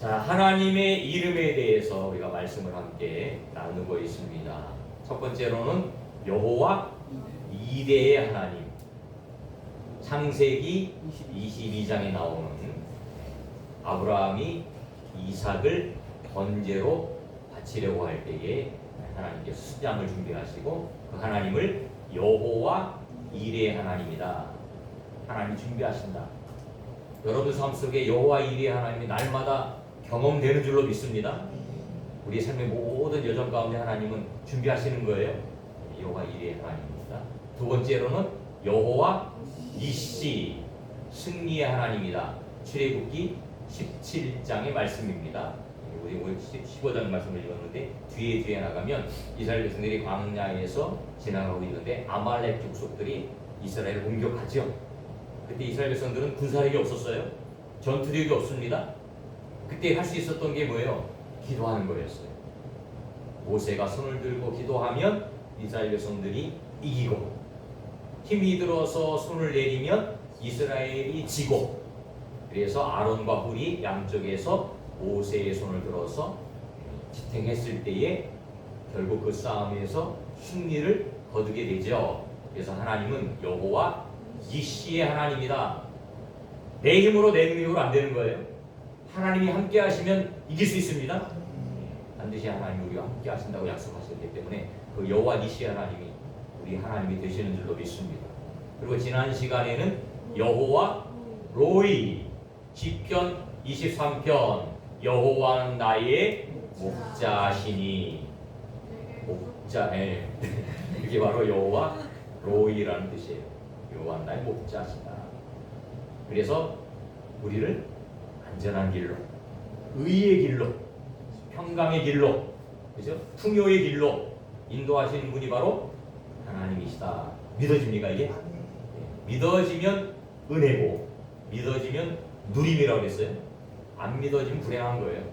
자, 하나님의 이름에 대해서 우리가 말씀을 함께 나누고 있습니다. 첫 번째로는 여호와 이레의 하나님. 창세기 22장에 나오는 아브라함이 이삭을 번제로 바치려고 할 때에 하나님께서 수장을 준비하시고 그 하나님을 여호와 이레의 하나님이다. 하나님이 준비하신다. 여러분 삶 속에 여호와 이레의 하나님이 날마다 경험되는 줄로 믿습니다. 우리 삶의 모든 여정 가운데 하나님은 준비하시는 거예요. 여호와 이레의 하나님입니다. 두 번째로는 여호와 니시, 승리의 하나님이다. 출애굽기 17장의 말씀입니다. 우리 15장 말씀을 읽었는데 뒤에 나가면 이스라엘 백성들이 광야에서 지나가고 있는데 아말렉 족속들이 이스라엘을 공격하죠. 그때 이스라엘 백성들은 군사력이 없었어요. 전투력이 없습니다. 그때 할 수 있었던 게 뭐예요? 기도하는 거였어요. 모세가 손을 들고 기도하면 이스라엘 백성들이 이기고, 힘이 들어서 손을 내리면 이스라엘이 지고, 그래서 아론과 훌이 양쪽에서 모세의 손을 들어서 지탱했을 때에 결국 그 싸움에서 승리를 거두게 되죠. 그래서 하나님은 여호와 니시의 하나님이다. 내 힘으로 내 능력으로 안 되는 거예요. 하나님이 함께 하시면 이길 수 있습니다. 반드시 하나님이 우리와 함께 하신다고 약속하셨기 때문에 그 여호와 니시 하나님이 우리 하나님이 되시는 줄로 믿습니다. 그리고 지난 시간에는 여호와 로이 시편 23편 여호와는 나의 목자시니, 목자, 이게 바로 여호와 로이라는 뜻이에요. 여호와는 나의 목자시다. 그래서 우리를 안전한 길로, 의의 길로, 평강의 길로, 그죠? 풍요의 길로 인도하시는 분이 바로 하나님이시다. 믿어집니까 이게? 믿어지면 은혜고, 믿어지면 누림이라고 그랬어요. 안 믿어지면 불행한 거예요.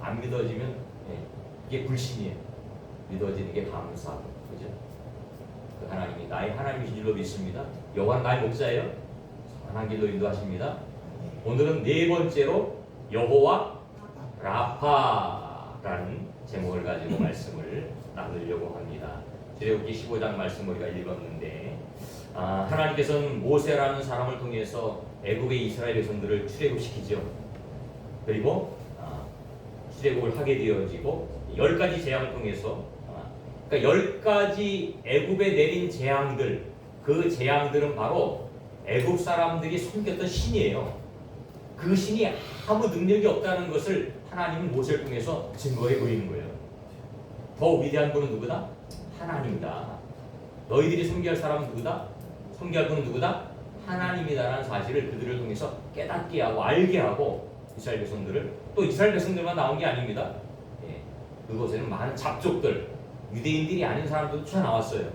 안 믿어지면 이게 불신이에요. 믿어지는 게 감사하고, 그죠? 그 하나님이 나의 하나님이신 줄로 믿습니다. 여호와는 나의 목자예요. 선한 길로 인도하십니다. 오늘은 네 번째로 여호와 라파라는 제목을 가지고 말씀을 나누려고 합니다. 출애굽기 15장 말씀 우리가 읽었는데, 하나님께서는 모세라는 사람을 통해서 애굽의 이스라엘 백성들을 출애굽시키죠. 그리고 출애굽을 하게 되어지고 10가지 재앙을 통해서, 그러니까 10가지 애굽에 내린 재앙들, 그 재앙들은 바로 애굽 사람들이 섬겼던 신이에요. 그 신이 아무 능력이 없다는 것을 하나님은 모세를 통해서 증거해 보이는 거예요. 더 위대한 분은 누구다? 하나님이다. 너희들이 섬겨할 사람은 누구다? 섬겨할 분은 누구다? 하나님이다라는 사실을 그들을 통해서 깨닫게 하고 알게 하고, 이스라엘 백성들을, 또 이스라엘 백성들만 나온 게 아닙니다. 그곳에는 많은 잡족들, 유대인들이 아닌 사람들도 쳐 나왔어요.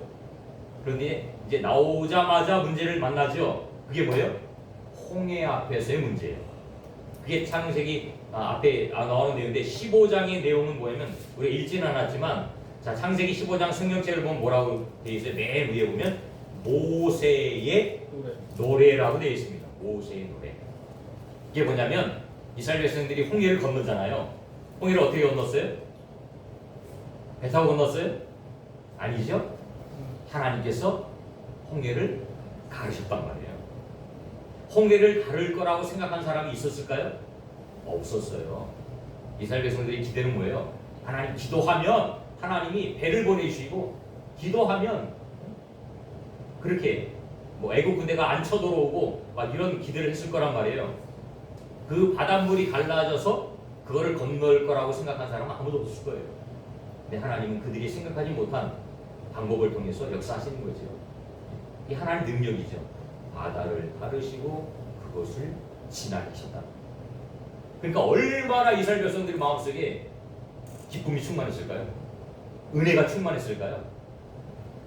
그런데 이제 나오자마자 문제를 만나죠. 그게 뭐예요? 홍해 앞에서의 문제예요. 그게 창세기 앞에 나오는 내용인데, 15장의 내용은 뭐냐면 우리가 읽지는 않았지만, 자, 창세기 15장 성경책을 보면 뭐라고 되어 있어요? 맨 위에 보면 모세의 노래라고 되어 있습니다. 모세의 노래. 이게 뭐냐면 이스라엘 백성들이 홍해를 건너잖아요. 홍해를 어떻게 건넜어요? 배 타고 건넜어요? 아니죠? 하나님께서 홍해를 가르셨단 말이에요. 홍해를 가를 거라고 생각한 사람이 있었을까요? 없었어요. 이스라엘 백성들의 기대는 뭐예요? 하나님 기도하면 하나님이 배를 보내주시고, 기도하면 그렇게 뭐 애국 군대가 안 쳐들어오고 막 이런 기대를 했을 거란 말이에요. 그 바닷물이 갈라져서 그거를 건널 거라고 생각한 사람은 아무도 없을 거예요. 근데 하나님은 그들이 생각하지 못한 방법을 통해서 역사하시는 거죠. 이 하나님의 능력이죠. 바다를 가르시고 그것을 지나게 하셨다. 그러니까 얼마나 이스라엘 백성들의 마음속에 기쁨이 충만했을까요? 은혜가 충만했을까요?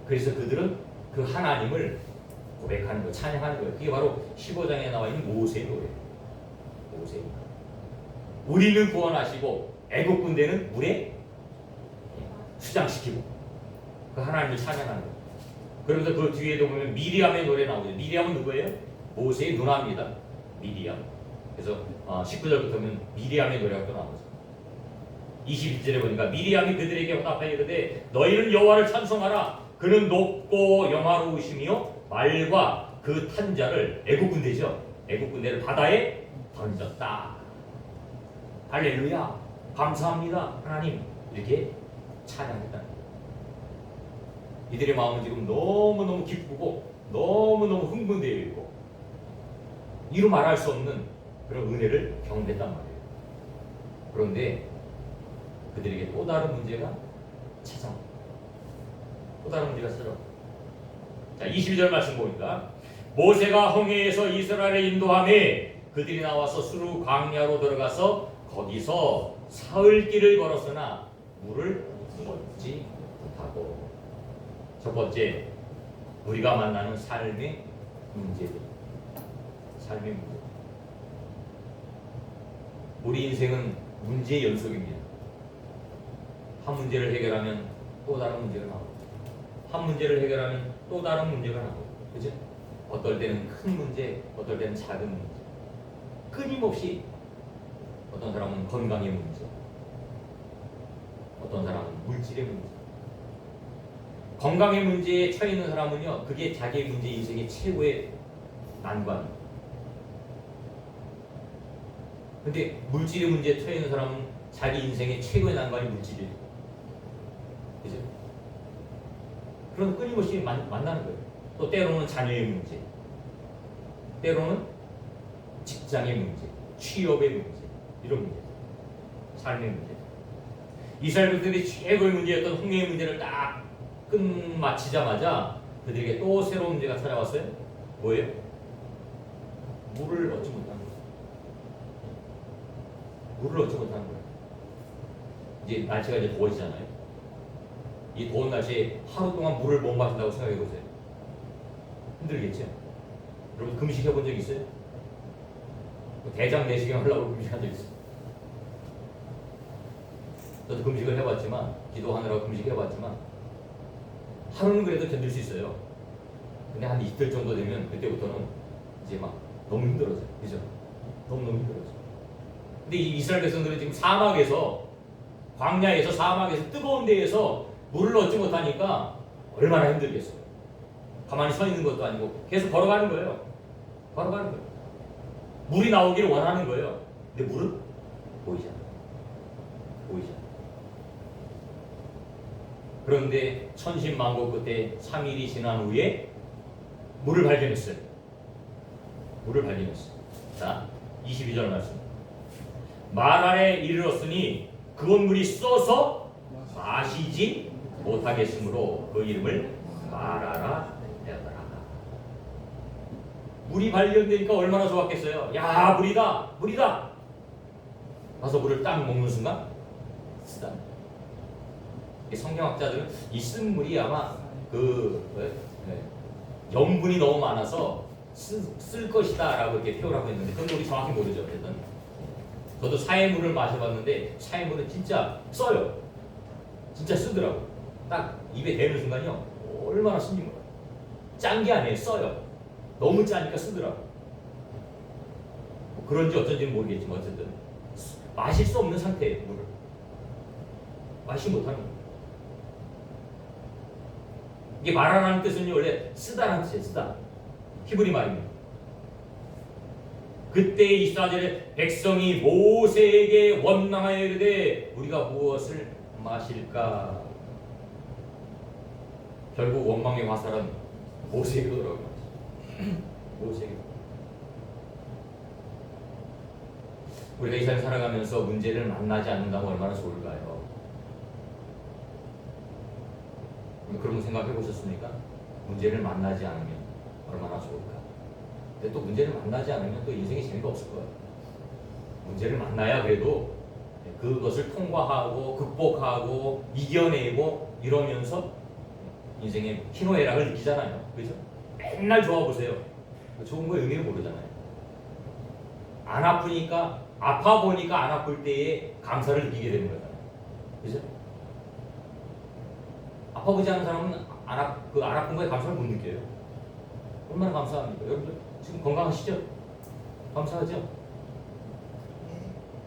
그래서 그들은 그 하나님을 고백하는 거, 찬양하는 거예요. 그게 바로 15장에 나와 있는 모세의 노래예요. 모세의 노래. 우리를 구원하시고 애국 군대는 물에 수장시키고 그 하나님을 찬양하는 거예요. 그러면서 그 뒤에도 보면 미리암의 노래 나오죠. 미리암은 누구예요? 모세의 누나입니다. 미리암. 그래서 19절부터는 미리암의 노래가 또 나오죠. 21절에 보니까 미리암이 그들에게 화답하여 이르되 너희는 여호와를 찬송하라. 그는 높고 영화로우시며 말과 그 탄 자를 애국 군대죠. 애국 군대를 바다에 던졌다. 할렐루야. 감사합니다. 하나님. 이렇게 찬양했다. 이들의 마음은 지금 너무너무 기쁘고 너무너무 흥분되어 있고 이루 말할 수 없는 그런 은혜를 경험했단 말이에요. 그런데 그들에게 또 다른 문제가 찾아와. 또 다른 문제가 찾아와. 자, 22절 말씀 보니까 모세가 홍해에서 이스라엘을 인도하며 그들이 나와서 수르 광야로 들어가서 거기서 사흘 길을 걸었으나 물을 얻지 못하고. 첫 번째, 우리가 만나는 삶의 문제들. 삶의 문제. 우리 인생은 문제의 연속입니다. 한 문제를 해결하면 또 다른 문제가 나오고, 한 문제를 해결하면 또 다른 문제가 나오고, 그죠? 어떨 때는 큰 문제, 어떨 때는 작은 문제. 끊임없이 어떤 사람은 건강의 문제, 어떤 사람은 물질의 문제. 건강의 문제에 처해 있는 사람은요, 그게 자기의 문제 인생의 최고의 난관이에요. 근데 물질의 문제에 처해 있는 사람은 자기 인생의 최고의 난관이 물질이에요. 그죠? 그럼 끊임없이 만나는 거예요. 또 때로는 자녀의 문제, 때로는 직장의 문제, 취업의 문제, 이런 문제, 삶의 문제. 이스라엘 백성들이 최고의 문제였던 홍해의 문제를 딱 끝마치자마자 그들에게 또 새로운 문제가 찾아왔어요. 뭐예요? 물을 얻지 못하는 거예요. 물을 얻지 못하는 거예요. 이제 날씨가 이제 더워지잖아요. 이 더운 날씨에 하루 동안 물을 못 마신다고 생각해 보세요. 힘들겠죠? 여러분 금식해 본 적 있어요? 대장 내시경 하려고 금식한 적 있어요? 저도 금식을 해봤지만, 기도하느라고 금식해봤지만 하루는 그래도 견딜 수 있어요. 근데 한 이틀 정도 되면 그때부터는 이제 막 너무 힘들어져요. 그죠? 너무너무 힘들어져요. 근데 이 이스라엘 백성들은 지금 사막에서, 광야에서, 사막에서, 뜨거운 데에서 물을 얻지 못하니까 얼마나 힘들겠어요. 가만히 서 있는 것도 아니고 계속 걸어가는 거예요. 걸어가는 거예요. 물이 나오기를 원하는 거예요. 근데 물은 보이지 않아요. 보이지 않아요. 그런데 천신만고 끝에 3일이 지난 후에 물을 발견했어요. 물을 발견했어요. 자, 22절 말씀. 마랄에 이르렀으니 그곳 물이 써서 마시지 못하겠으므로 그 이름을 마라라 하더라. 물이 발견되니까 얼마나 좋았겠어요. 야, 물이다, 물이다. 가서 물을 딱 먹는 순간 쓰다. 성경학자들은 이 쓴 물이 아마 염분이 너무 많아서 쓸 것이다라고 이렇게 표현하고 있는데 그건 우리 정확히 모르죠. 일단 저도 사해물을 마셔봤는데 사해물은 진짜 써요. 진짜 쓰더라고. 딱 입에 대는 순간요, 얼마나 쓴지 몰라요. 짠 게 아니에요. 써요. 너무 짜니까 쓰더라고. 뭐 그런지 어쩐지는 모르겠지만 어쨌든 마실 수 없는 상태예요. 물을 마시지 못하는 거예요. 이게 마라라는 뜻은 원래 쓰다라는 뜻이에요. 쓰다. 히브리 말입니다. 그때 이스라엘의 백성이 모세에게 원망하여 이르되 우리가 무엇을 마실까? 결국 원망의 화살은 모세에게 돌아옵니다. 모세에게. 우리가 이 세상 살아가면서 문제를 만나지 않는다면 얼마나 좋을까요? 그런 생각해 보셨습니까? 문제를 만나지 않으면 얼마나 좋을까? 근데 또 문제를 만나지 않으면 또 인생에 재미가 없을 거예요. 문제를 만나야 그래도 그것을 통과하고 극복하고 이겨내고 이러면서 인생의 희노애락을 느끼잖아요. 그죠? 맨날 좋아 보세요. 좋은 거의 의미를 모르잖아요. 안 아프니까, 아파 보니까 안 아플 때에 감사를 느끼게 되는 거잖아요. 그죠? 아파보지 않은 사람은 안 아픈 거에 감사를 못 느껴요. 얼마나 감사합니까? 여러분들 지금 건강하시죠? 감사하죠?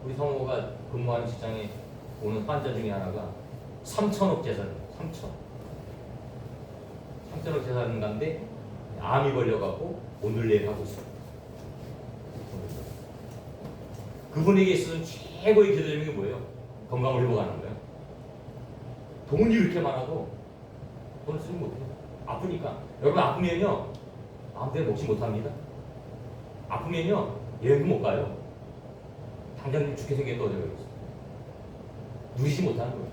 우리 성호가 근무하는 직장에 오는 환자 중에 하나가 3천억 재산이에요. 3천억 재산 가운데 암이 걸려갖고 오늘 내일 하고 있어요. 그분에게 있어서 최고의 기도점이 뭐예요? 건강을 회복하는 거예요. 돈이 이렇게 많아도 돈을 쓰지 못해요. 아프니까. 여러분 아프면요 아무데나 먹지 못합니다. 아프면요 여행도 못 가요. 당장 죽게 생겼다 어제 그랬어. 누리지 못하는 거예요.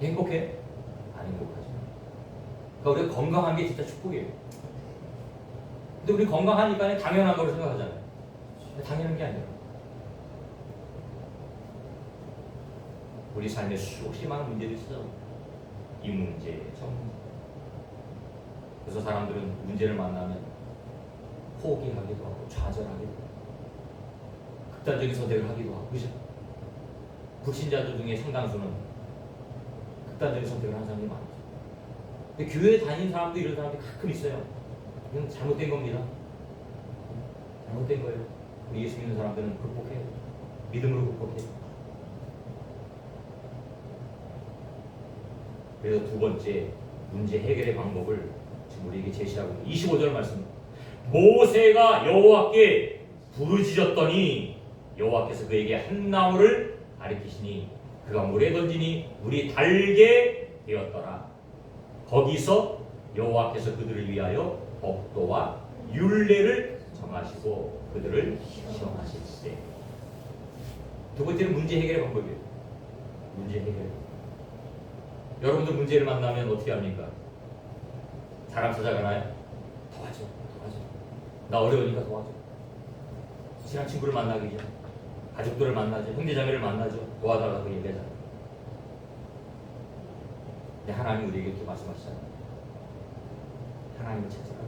행복해? 안 행복하죠. 그러니까 우리가 건강한 게 진짜 축복이에요. 근데 우리 건강하니까 당연한 거로 생각하잖아요. 당연한 게 아니에요. 우리 삶에 수없이 많은 문제들이 있어. 이 문제, 저 문제. 그래서 사람들은 문제를 만나면 포기하기도 하고 좌절하기도 하고 극단적인 선택을 하기도 하고 그죠? 불신자들 중에 상당수는 극단적인 선택을 하는 사람이 많죠. 근데 교회에 다니는 사람도 이런 사람들이 가끔 있어요. 이건 잘못된 겁니다. 잘못된 거예요. 우리 예수 믿는 사람들은 극복해요. 믿음으로 극복해요. 그래서 두 번째 문제 해결의 방법을 지금 우리에게 제시하고 있는 25절 말씀. 모세가 여호와께 부르짖었더니 여호와께서 그에게 한 나무를 가리키시니 그가 물에 던지니 물이 달게 되었더라. 거기서 여호와께서 그들을 위하여 법도와 율례를 정하시고 그들을 시험하실세. 두 번째는 문제 해결의 방법이에요. 문제 해결. 여러분들 문제를 만나면 어떻게 합니까? 사람 찾아가나요? 도와줘. 나 어려우니까 도와줘. 친한 친구를 만나기 전에 가족들을 만나죠. 형제자매를 만나죠. 도와달라고 얘기하잖아요. 근데 하나님 우리에게 이렇게 말씀하시잖아요. 하나님을 찾아라.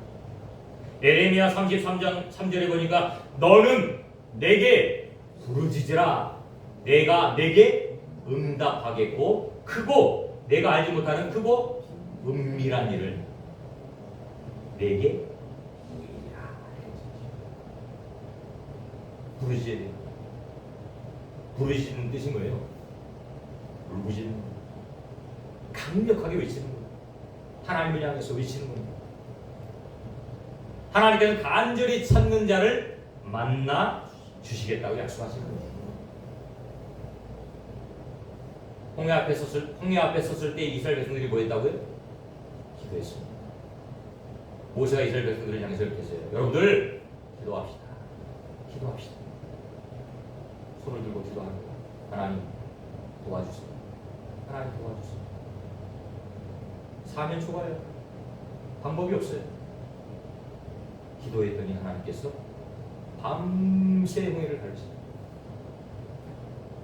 예레미야 33장 3절에 보니까 너는 내게 부르짖으라. 내가 내게 응답하겠고 크고 내가 알지 못하는 크고 은밀한 일을 내게 이르리라. 부르짖어야 돼요. 부르짖는 뜻이 뭐예요? 울부짖는, 강력하게 외치는 거예요. 하나님을 향해서 외치는 겁니다. 하나님께서는 간절히 찾는 자를 만나 주시겠다고 약속하시는 거예요. 홍해 앞에 섰을 때 이스라엘 백성들이 뭐 했다고요? 기도했습니다. 모세가 이스라엘 백성들을 향해서 이렇게 했어요. 여러분들 기도합시다. 손을 들고 기도하는 거예요. 하나님 도와주세요. 하나님 도와주세요. 사면 초과해요. 방법이 없어요. 기도했더니 하나님께서 밤새 홍해를 가르치세요.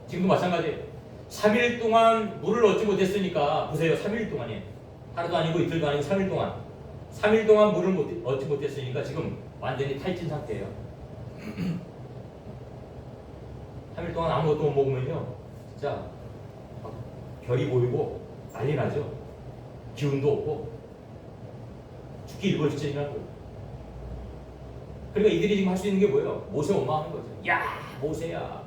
지금도 마찬가지예요. 3일 동안 물을 얻지 못했으니까 보세요. 3일 동안이에요. 하루도 아니고 이틀도 아니고 3일 동안. 3일 동안 물을 얻지 못했으니까 지금 완전히 탈진 상태예요. 3일 동안 아무것도 못 먹으면요 진짜 별이 보이고 난리 나죠. 기운도 없고 죽기 일보 직전이라는 거예요. 그러니까 이들이 지금 할 수 있는 게 뭐예요? 모세 원망하는 거죠. 야 모세야.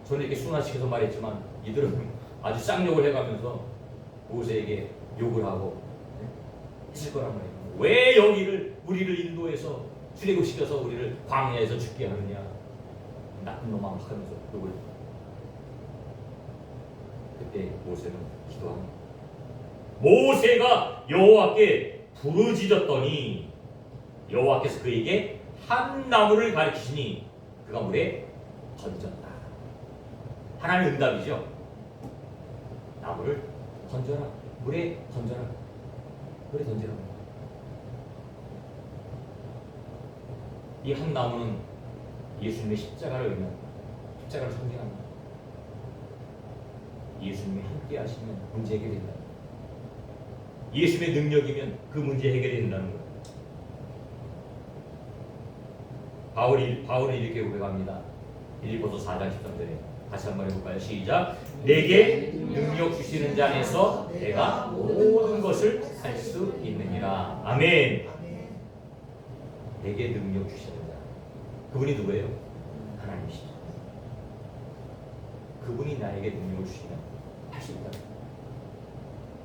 저는 이렇게 순화시켜서 말했지만 이들은 아주 쌍욕을 해가면서 모세에게 욕을 하고 했을 거란 말이에요. 왜 여기를 우리를 인도해서 출애굽시켜서 우리를 광야에서 죽게 하느냐. 나쁜 놈아 하면서 욕을. 그때 모세는 기도합니다. 모세가 여호와께 부르짖었더니 여호와께서 그에게 한 나무를 가리키시니 그가 물에 던졌다. 하나님의 응답이죠. 나무를 던져라. 물에 던져라. 물에 던져라. 이 한 나무는 예수님의 십자가를 의미합니다. 십자가를 상징합니다. 예수님이 함께 하시면 문제 해결이 된다. 예수님의 능력이면 그 문제 해결이 된다는 거예요. 바울이 이렇게 고백합니다. 빌립보서 4장 13절에 다시 한번 해볼까요? 시작. 내게 능력 주시는 자 안에서 내가 모든 것을 할 수 있느니라. 아멘. 내게 능력 주시는 자. 그분이 누구예요? 하나님이시죠. 그분이 나에게 능력을 주시면 할 수 있다.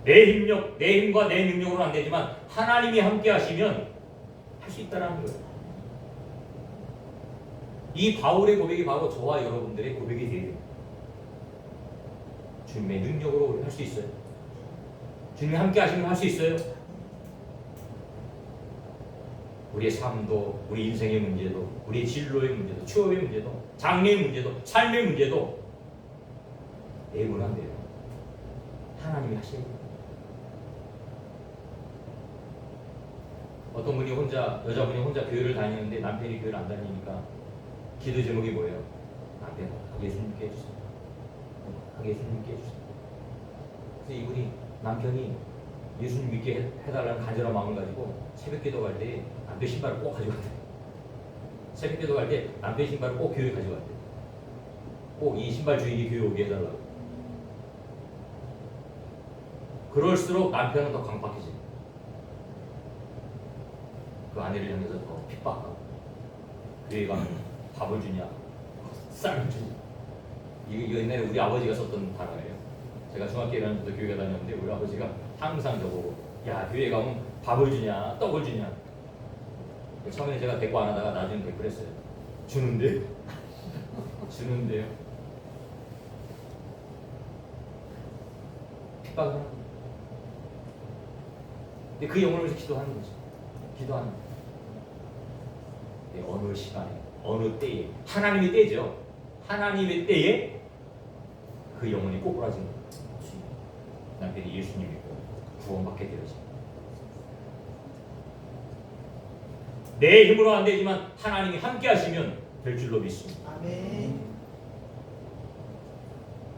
내 힘력, 내 힘과 내 능력으로는 안 되지만 하나님이 함께 하시면 할 수 있다는 거예요. 이 바울의 고백이 바로 저와 여러분들의 고백이 되어야 됩니다. 주님의 능력으로 할 수 있어요. 주님이 함께 하시면 할 수 있어요. 우리의 삶도, 우리 인생의 문제도, 우리의 진로의 문제도, 취업의 문제도, 장래의 문제도, 삶의 문제도 내고는 안 돼요. 하나님이 하셔야 돼요. 어떤 분이 여자분이 혼자 교회를 다니는데 남편이 교회를 안 다니니까 기도 제목이 뭐예요? 남편, 예수 믿게 해주세요. 예수 믿게 해주세요. 그래서 이분이 남편이 예수 믿게 해달라는 간절한 마음을 가지고 새벽 기도 갈 때 남편 신발을 꼭 가져갔대요. 새벽 기도 갈 때 남편 신발을 꼭 교회에 가져갔대요. 꼭 이 신발 주인이 교회 오게 해달라고. 그럴수록 남편은 더 강박해져요. 그 아내를 향해서 더 핍박하고, 교회 가면 밥을 주냐, 쌀을 주냐. 이거 옛날에 우리 아버지가 썼던 단어예요. 제가 중학교 1학년 때부터 교회 다녔는데 우리 아버지가 항상 저보고, 야, 교회 가면 밥을 주냐, 떡을 주냐. 처음에 제가 대꾸 안 하다가 나중에 대꾸를 했어요. 주는데요? 주는데요? 핍박을 하는 거예요. 근데 그 영혼을 위해서 기도하는 거죠. 기도하는 거예요. 어느 시간에, 어느 때에, 하나님의 때죠. 하나님의 때에 그 영혼이 꼬꾸라진 거예요. 남편이 예수님 믿고 구원받게 되어집니다. 내 힘으로 안 되지만 하나님이 함께 하시면 될 줄로 믿습니다. 아멘.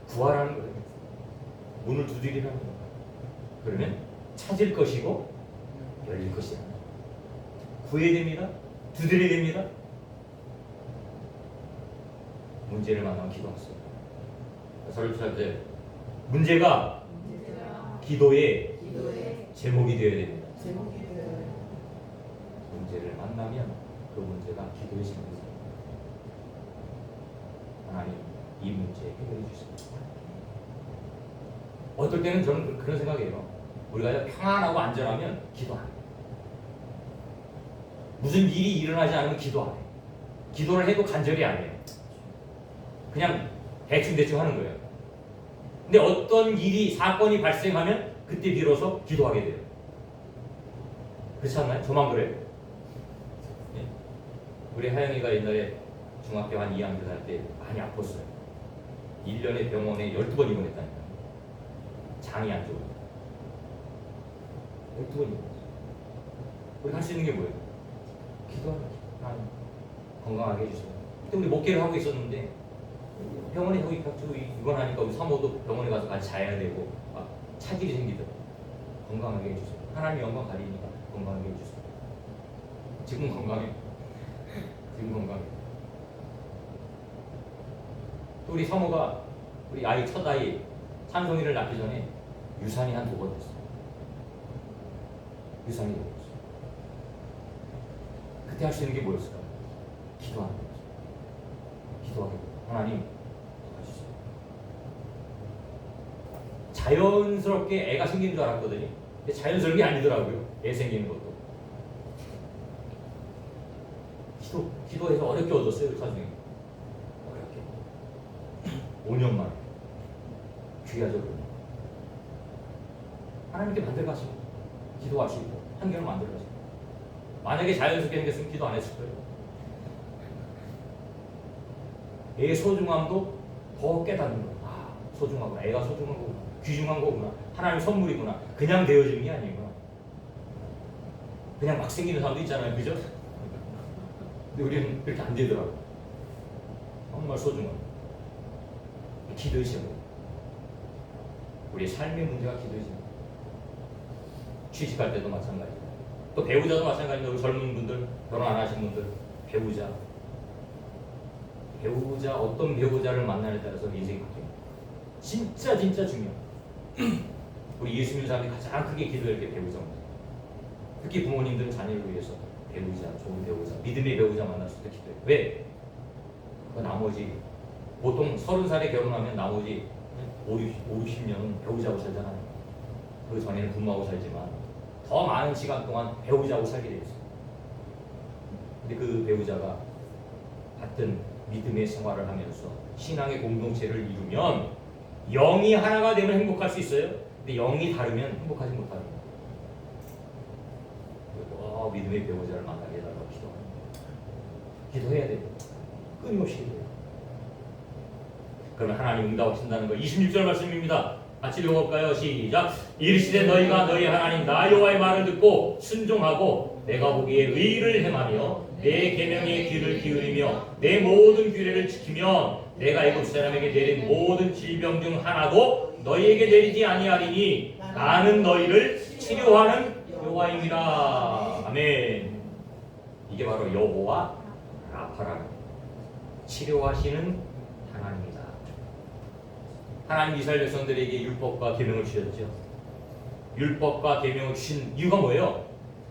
구하라는 거예요. 문을 두드리라는 거예요. 그러면 찾을 것이고 열릴 것이다. 구해야 됩니다. 두드려야 됩니다. 문제를 만나면 기도하세요. 설교할 때 문제가 기도의 제목이 되어야 됩니다. 문제를 만나면 그 문제가 기도의 제목이 됩니다. 하나님, 이 문제 해결해 주세요. 어떨 때는 저는 그런 생각이에요. 우리가 평안하고 안전하면 기도 안 해요. 무슨 일이 일어나지 않으면 기도 안 해요. 기도를 해도 간절히 안 해요. 그냥 대충 하는 거예요. 근데 어떤 일이, 사건이 발생하면 그때 비로소 기도하게 돼요. 그렇지 않나요? 저만 그래요? 네. 우리 하영이가 옛날에 중학교 한 2학년 할 때 많이 아팠어요. 1년에 병원에 12번 입원했다니까. 장이 안 좋아요. 12번 입원했어요. 우리가 할 수 있는 게 뭐예요? 기도하는 거죠. 하나님 건강하게 해주세요. 그때 우리 목회를 하고 있었는데 병원에 거기 입원하니까 우리 사모도 병원에 가서 같이 자야 되고 막 차질이 생기더라고요. 건강하게 해주세요. 하나님 영광 가리니까 건강하게 해주세요. 지금 건강해. 지금 건강해. 또 우리 사모가 우리 아이 첫 아이 찬송이를 낳기 전에 유산이 한 2번 됐어요. 유산이 2번 됐어요. 그때 할 수 있는 게 뭐였을까요? 기도하는 거죠. 기도하는 거죠. 하나님 도와주세요. 자연스럽게 애가 생기는 줄 알았거든요. 근데 자연스러운 게 아니더라고요. 애 생기는 것도. 기도해서 어렵게 얻었어요. 사중에. 어렵게. 5년 만에. 귀하죠. 하나님께 만들어가시고 기도할 수 있고 환경을 만들어가시고. 만약에 자연스럽게 생겼으면 기도 안 했을 거예요. 애의 소중함도 더 깨닫는 거예요. 아, 소중하구나. 애가 소중한 거구나. 귀중한 거구나. 하나님 선물이구나. 그냥 되어지는 게 아니구나. 그냥 막 생기는 사람도 있잖아요. 그죠? 근데 우리는 그렇게 안 되더라고요. 정말 소중한 기도의 제목. 우리의 삶의 문제가 기도의 제목. 취직할 때도 마찬가지고 또 배우자도 마찬가지입니다. 우리 젊은 분들, 결혼 안 하신 분들, 배우자 어떤 배우자를 만나느냐에 따라서 인생이 바뀝니다. 진짜 중요해요. 우리 예수 믿는 사람들이 가장 크게 기도할 게 배우자입니다. 특히 부모님들은 자녀를 위해서 배우자, 좋은 배우자, 믿음의 배우자 만날 수 있게 기도해요. 왜? 그 나머지 보통 30살에 결혼하면 나머지 50년은 배우자하고 살잖아요. 그 전에는 부모하고 살지만 더 많은 시간 동안 배우자하고 살게 돼 있어요. 근데 그 배우자가 같은 믿음의 생활을 하면서 신앙의 공동체를 이루면 영이 하나가 되면 행복할 수 있어요. 근데 영이 다르면 행복하지 못하는 거예요. 믿음의 배우자를 만나게 해달라고 기도해야 돼요. 끊임없이 기도해요. 그러면 하나님 응답하신다는 거. 26절 말씀입니다. 같이 읽어볼까요? 시작. 이르시되 너희가 너희 하나님 나 여호와의 말을 듣고 순종하고 내가 보기에 의를 행하며 내 계명에 귀를 기울이며 내 모든 규례를 지키면 내가 애굽 사람에게 내린 모든 질병 중 하나도 너희에게 내리지 아니하리니 나는 너희를 치료하는 여호와임이라. 아멘. 이게 바로 여호와 라파라는 치료하시는 하나님이다. 하나님 이스라엘 백성들에게 율법과 계명을 주셨죠. 율법과 계명을 주신 이유가 뭐예요?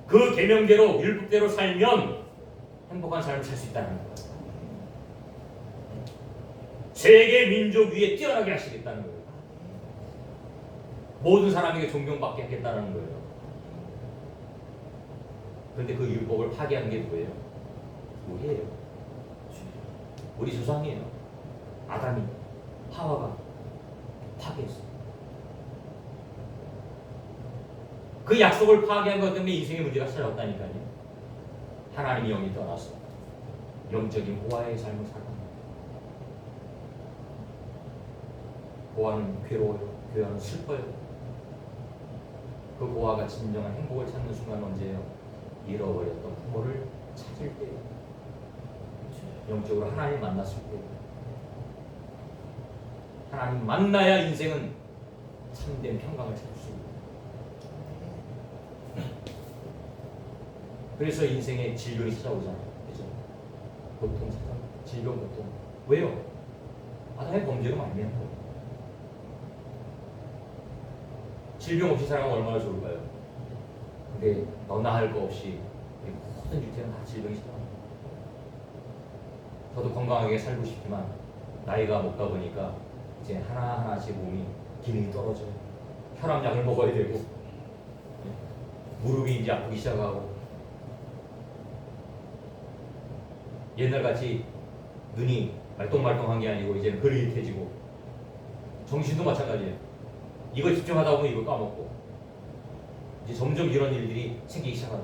그 계명대로 율법대로 살면 행복한 삶을 살 수 있다는 거예요. 세계 민족 위에 뛰어나게 하시겠다는 거예요. 모든 사람에게 존경받게 하겠다는 거예요. 그런데 그 율법을 파괴한 게 누구예요? 우리예요. 우리 조상이에요. 아담이, 하와가 파괴했어요. 그 약속을 파괴한 것 때문에 인생의 문제가 찾아왔다니까요. 하나님이 영이 떠나서 영적인 고아의 삶을 살아갑니다. 고아는 괴로워요. 고아는 슬퍼요. 그 고아가 진정한 행복을 찾는 순간 언제예요? 잃어버렸던 부모를 찾을 때예요. 영적으로 하나님 만났을 때예요. 하나님 만나야 인생은 참된 평강을 찾을 수 있습니다. 그래서 인생에 질병이 찾아오잖아요. 그죠? 고통 찾아오고, 질병 고통. 왜요? 아담의 범죄가 많이 한 거예요. 질병 없이 살아가면 얼마나 좋을까요? 근데 너나 할 거 없이 모든 육체는 다 질병이 찾아옵니다. 저도 건강하게 살고 싶지만 나이가 먹다 보니까 이제 하나하나씩 몸이 기능이 떨어져요. 혈압약을 먹어야 되고 무릎이 이제 아프기 시작하고 옛날같이 눈이 말똥말똥한 게 아니고 이제는 흐릿해지고 정신도 마찬가지예요. 이거 집중하다 보면 이거 까먹고 이제 점점 이런 일들이 생기기 시작하다.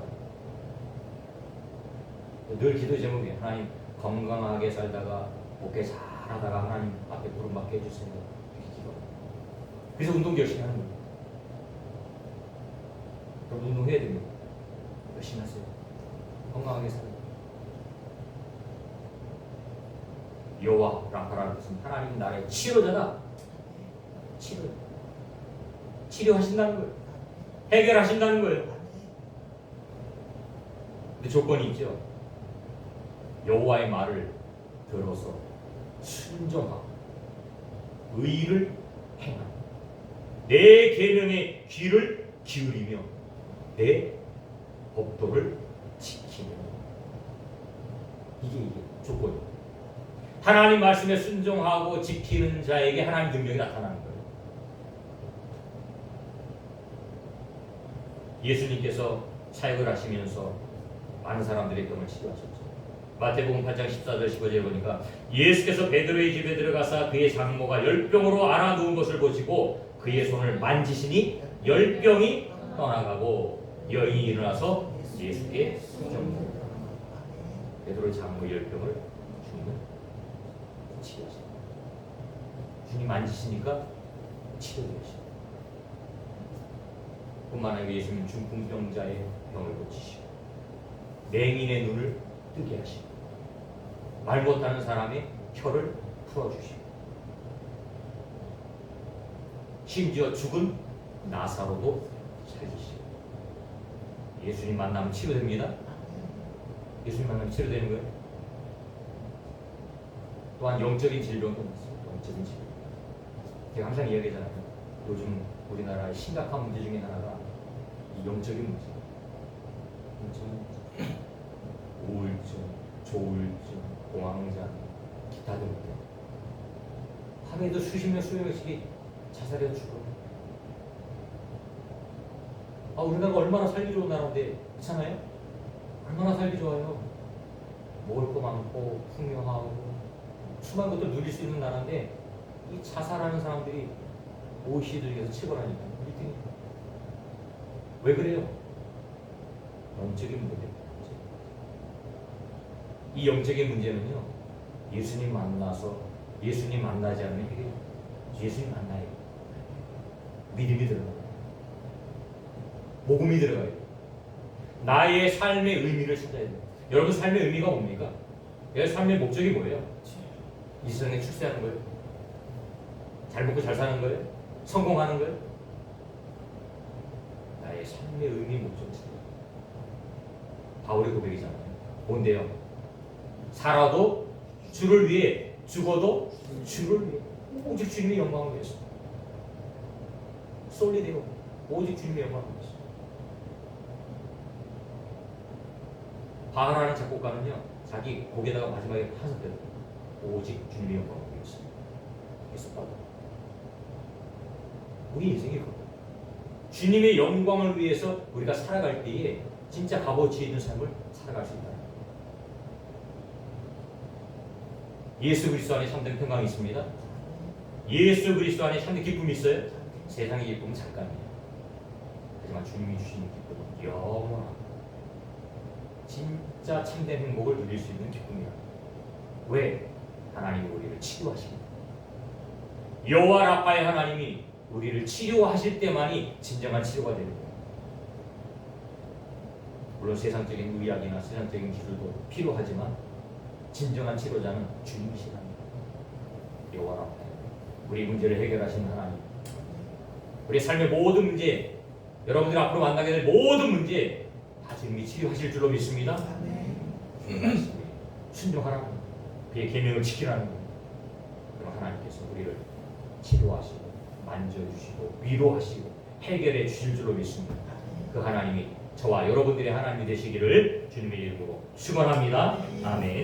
늘 기도 제목이 하나님 건강하게 살다가 목회 잘하다가 하나님 앞에 부름받게 해주세요. 이렇게 기도. 그래서 운동 열심히 하는 거예요. 그럼 운동해야 됩니다. 열심히 하세요. 건강하게 살아요. 여호와 라파라는 것은 하나님 나라의 치료자다. 치료하신다는 거예요. 해결하신다는 거예요. 근데 조건이 있죠. 여호와의 말을 들어서 순종하고 의를 행하고 내 계명에 귀를 기울이며 내 법도를 지키며 이게 조건이에요. 하나님 말씀에 순종하고 지키는 자에게 하나님 능력이 나타나는 거예요. 예수님께서 사역을 하시면서 많은 사람들의 병을 치료하셨죠. 마태복음 8장 14절 15절에 보니까 예수께서 베드로의 집에 들어가사 그의 장모가 열병으로 앓아 누운 것을 보시고 그의 손을 만지시니 열병이 떠나가고 여인이 일어나서 예수께 수정합니다. 베드로의 장모 열병을 주님은 치료하십니다. 주님 만지시니까 치료되십니다. 뿐만 아니라 예수님 중풍병자의 병을 고치시고 맹인의 눈을 뜨게 하시고 말 못하는 사람의 혀를 풀어주시고 심지어 죽은 나사로도 살리시고 예수님 만나면 치료됩니다. 예수님 만나면 치료되는 거예요. 또한 영적인 질병도 있습니다. 영적인 질병. 제가 항상 이야기하잖아요. 요즘 우리나라의 심각한 문제 중에 하나가 이 영적인 문제. 우울증, 조울증, 공황장, 기타 등등 하루에도 수십 명, 수백 명씩 자살해서 죽어. 우리나라가 얼마나 살기 좋은 나라인데, 그렇잖아요? 얼마나 살기 좋아요. 먹을 거 많고 풍요하고 수많은 것들 누릴 수 있는 나라인데, 이 자살하는 사람들이 OECD에서 최고라니까. 1등이. 왜 그래요? 영적인 문제. 이 영적인 문제는요, 예수님 만나서 예수님 만나지 않으면 해결해요. 예수님 만나요. 믿음이 들어가요. 복음이 들어가요. 나의 삶의 의미를 찾아야 돼요. 여러분 삶의 의미가 뭡니까? 내 삶의 목적이 뭐예요? 이 세상에 출세하는 거예요? 잘 먹고 잘 사는 거예요? 성공하는 거예요? 나의 삶의 의미 목적을 찾아야 돼요. 바울의 고백이잖아요. 뭔데요? 살아도 주를 위해, 죽어도 주를 위해, 오직 주님의 영광을 위해서. 솔리데오, 오직 주님의 영광을 위해서. 바하라는 작곡가는요, 자기 곡에다가 마지막에 하셨대요. 오직 주님의 영광을 위해서. 했었다고. 우리 인생이 그거. 주님의 영광을 위해서 우리가 살아갈 때에 진짜 값어치 있는 삶을 살아갈 수 있다. 예수 그리스도 안에 참된 평강이 있습니다. 예수 그리스도 안에 참된 기쁨이 있어요. 세상의 기쁨은 잠깐이에요. 하지만 주님이 주시는 기쁨은 영원한, 진짜 참된 행복을 누릴 수 있는 기쁨이야. 왜? 하나님이 우리를 치료하십니다. 여호와 라파의 하나님이 우리를 치료하실 때만이 진정한 치료가 되는 거예요. 물론 세상적인 의학이나 세상적인 기술도 필요하지만 진정한 치료자는 주님이시랍니다. 여호와 라파, 우리 문제를 해결하시는 하나님, 우리 삶의 모든 문제, 여러분들이 앞으로 만나게 될 모든 문제 다 주님이 치료하실 줄로 믿습니다. 주님의 말씀에 순종하라는 거예요. 그의 계명을 지키라는 거예요. 그럼 하나님께서 우리를 치료하시고 만져주시고 위로하시고 해결해 주실 줄로 믿습니다. 그 하나님이 저와 여러분들의 하나님이 되시기를 주님의 이름으로 축원합니다. 아멘.